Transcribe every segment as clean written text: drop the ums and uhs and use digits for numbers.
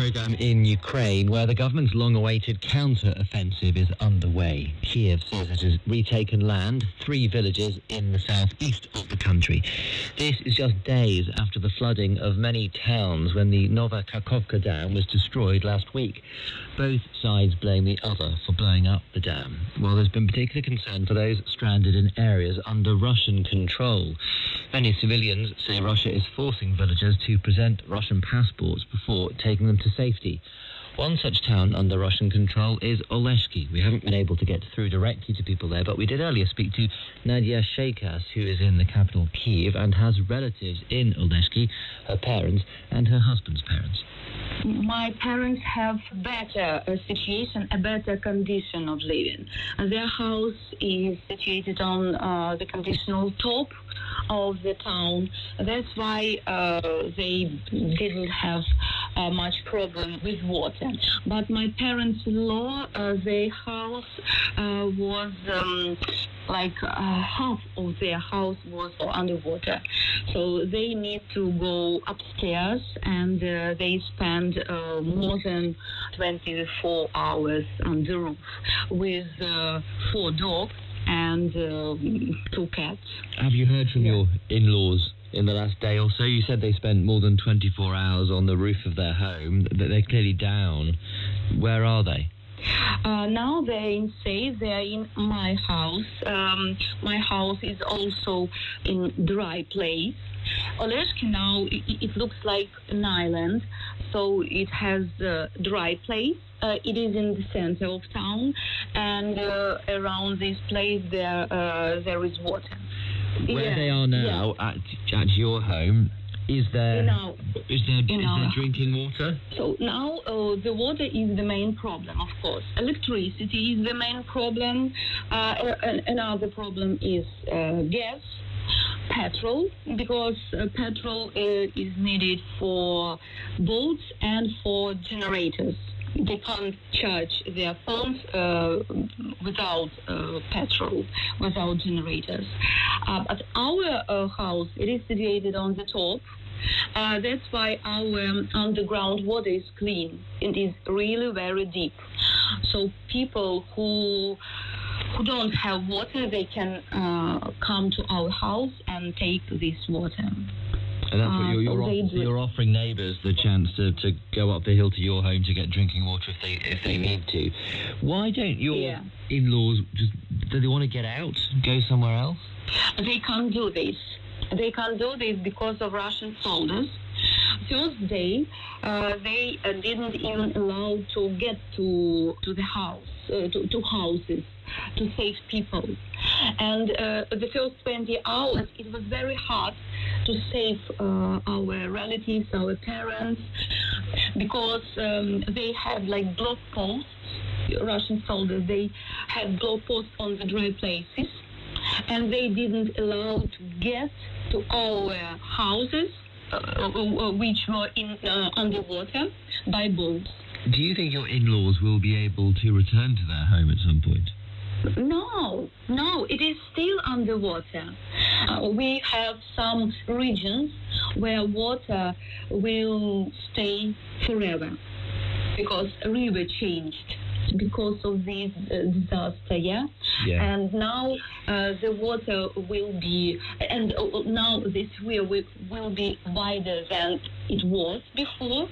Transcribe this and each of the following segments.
program in Ukraine, where the government's long-awaited counter-offensive is underway. Kiev says it has retaken land, 3 villages in the southeast of the country. This is just days after the flooding of many towns when the Nova Kakhovka Dam was destroyed last week. Both sides blame the other for blowing up the dam, while there's been particular concern for those stranded in areas under Russian control. Many civilians say Russia is forcing villagers to present Russian passports before taking them to safety. One such town under Russian control is Oleshki. We haven't been able to get through directly to people there, but we did earlier speak to Nadia Sheikas, who is in the capital Kyiv and has relatives in Oleshki, her parents and her husband's parents. My parents have better situation, a better condition of living. Their house is situated on the conditional top of the town. That's why they didn't have much problem with water. But my parents-in-law, their house was like half of their house was underwater. So they need to go upstairs, and they spend more than 24 hours on the roof with 4 dogs and 2 cats. Have you heard from your in-laws in the last day or so? You said they spent more than 24 hours on the roof of their home, that they're clearly down. Where are they? Now they're safe. They're in my house. My house is also in dry place. Oleshki now, it looks like an island, so it has a dry place. It is in the center of town, and around this place there is water. Where they are now, at your home, is there drinking water? So now the water is the main problem, of course. Electricity is the main problem. Another problem is gas, petrol, because petrol is needed for boats and for generators. They can't charge their phones without petrol, without generators. But our house, it is situated on the top. That's why our underground water is clean. It is really very deep. So people who don't have water, they can come to our house and take this water. And that's what you're offering neighbours the chance to go up the hill to your home to get drinking water if they need to. Why don't your in-laws do they want to get out, go somewhere else? They can't do this. They can't do this because of Russian soldiers. First day, they didn't even allow to get to the house, to houses, to save people. And the first 20 hours, it was very hard to save our relatives, our parents, because they had like block posts. Russian soldiers, they had block posts on the dry places, and they didn't allow to get to our houses, which were in underwater, by boats. Do you think your in-laws will be able to return to their home at some point? No, it is still underwater. We have some regions where water will stay forever because a river changed because of this disaster, and now the water will be, and now this river will be wider than it was before,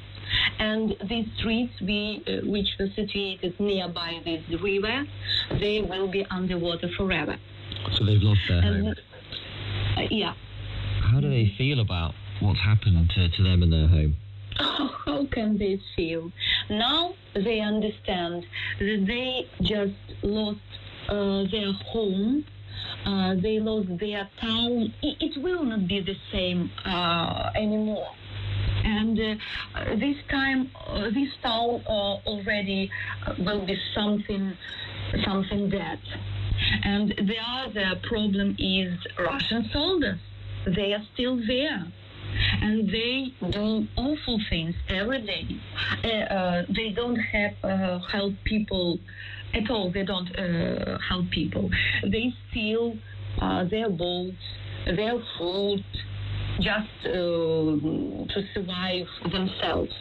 and these streets which were situated nearby this river, they will be underwater forever. So they've lost their home. How do they feel about what's happened to them and their home? How can they feel? Now they understand that they just lost their home, they lost their town. It will not be the same anymore. And this time, this town already will be something dead. And the other problem is Russian soldiers. They are still there. And they do awful things every day. They don't help people at all. They don't help people. They steal their boats, their food, just to survive themselves.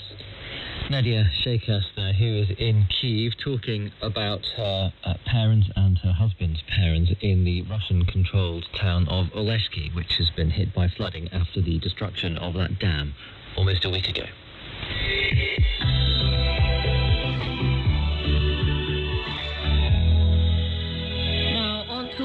Nadia Shaykhasta, who is in Kyiv, talking about her parents and her husband's parents in the Russian-controlled town of Oleshki, which has been hit by flooding after the destruction of that dam almost a week ago.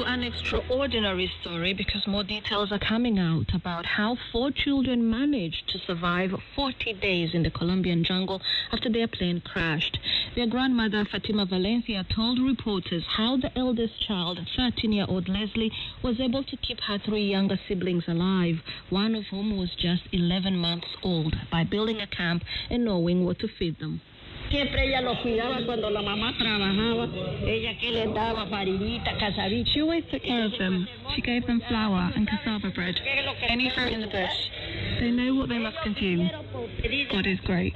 An extraordinary story, because more details are coming out about how 4 children managed to survive 40 days in the Colombian jungle after their plane crashed. Their grandmother, Fatima Valencia, told reporters how the eldest child, 13-year-old Leslie, was able to keep her 3 younger siblings alive, one of whom was just 11 months old, by building a camp and knowing what to feed them. Siempre ella los cuidaba cuando la mamá trabajaba. Ella que les daba farinita, casabicho. She always took care of them. She gave them flour and cassava bread, any fruit in the bush. They know what they must consume. God is great.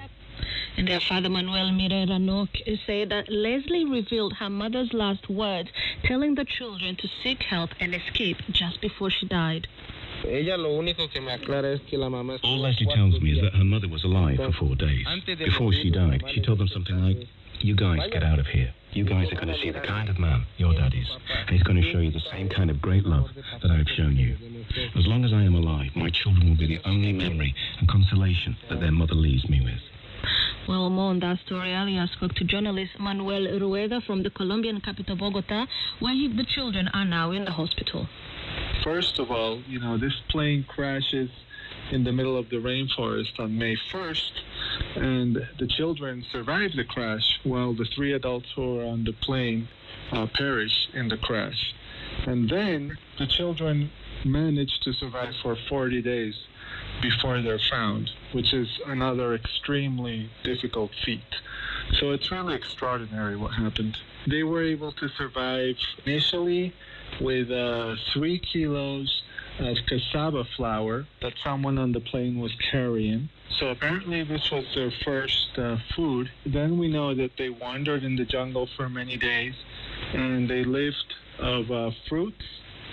And their father, Manuel Mirera Nock, said that Leslie revealed her mother's last words, telling the children to seek help and escape just before she died. All Leslie tells me is that her mother was alive for 4 days. Before she died, she told them something like, "You guys get out of here. You guys are going to see the kind of man your dad is, and he's going to show you the same kind of great love that I've shown you. As long as I am alive, my children will be the only memory and consolation that their mother leaves me with." Well, more on that story, earlier I spoke to journalist Manuel Rueda from the Colombian capital, Bogota, where the children are now in the hospital. First of all, this plane crashes in the middle of the rainforest on May 1st, and the children survived the crash while the 3 adults who were on the plane perished in the crash. And then the children managed to survive for 40 days before they're found, which is another extremely difficult feat. So it's really extraordinary what happened. They were able to survive initially with 3 kilos of cassava flour that someone on the plane was carrying. So apparently this was their first food. Then we know that they wandered in the jungle for many days, and they lived of fruits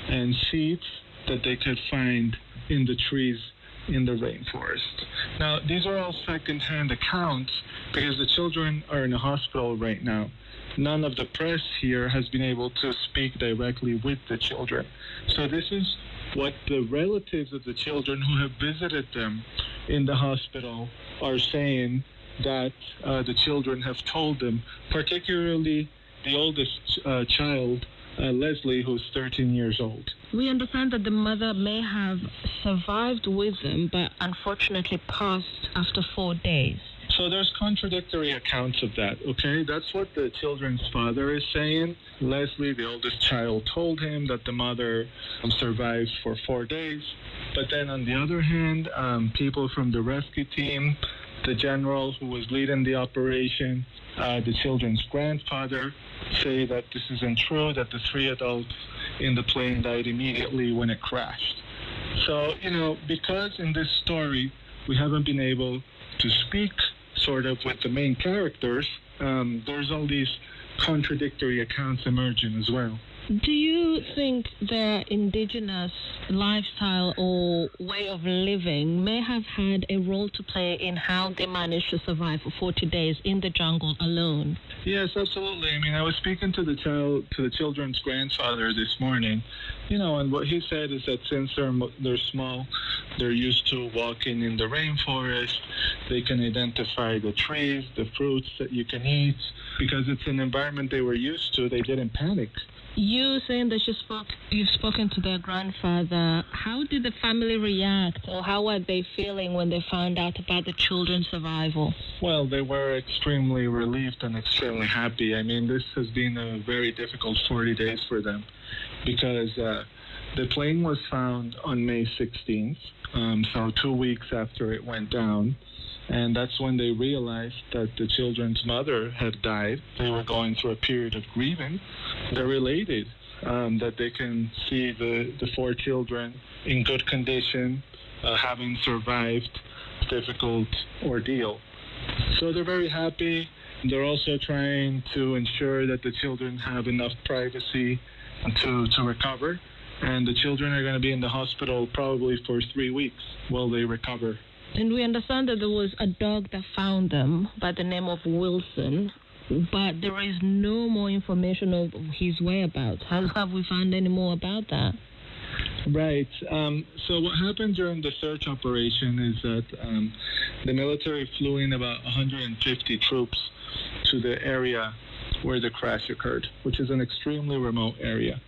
and seeds that they could find in the trees in the rainforest. Now, these are all second-hand accounts because the children are in a hospital right now. None of the press here has been able to speak directly with the children. So this is what the relatives of the children who have visited them in the hospital are saying that the children have told them, particularly the oldest child, Leslie, who's 13 years old. We understand that the mother may have survived with them, but unfortunately passed after 4 days. So there's contradictory accounts of that, okay? That's what the children's father is saying. Leslie, the oldest child, told him that the mother survived for 4 days. But then on the other hand, people from the rescue team, the general who was leading the operation, the children's grandfather, say that this isn't true, that the 3 adults in the plane died immediately when it crashed. So, because in this story we haven't been able to speak sort of with the main characters, there's all these contradictory accounts emerging as well. Do you think their indigenous lifestyle or way of living may have had a role to play in how they managed to survive for 40 days in the jungle alone? Yes, absolutely. I mean, I was speaking to the children's grandfather this morning, and what he said is that since they're small, they're used to walking in the rainforest. They can identify the trees, the fruits that you can eat, because it's an environment they were used to. They didn't panic. You saying that you've spoken to their grandfather. How did the family react, or how were they feeling when they found out about the children's survival? Well, they were extremely relieved and extremely happy. I mean, this has been a very difficult 40 days for them because the plane was found on May 16th, so 2 weeks after it went down. And that's when they realized that the children's mother had died. They were going through a period of grieving. They're elated that they can see the 4 children in good condition, having survived a difficult ordeal. So they're very happy. They're also trying to ensure that the children have enough privacy to recover. And the children are going to be in the hospital probably for 3 weeks while they recover. And we understand that there was a dog that found them by the name of Wilson, but there is no more information of his whereabouts. Have we found any more about that? Right. So what happened during the search operation is that the military flew in about 150 troops to the area where the crash occurred, which is an extremely remote area.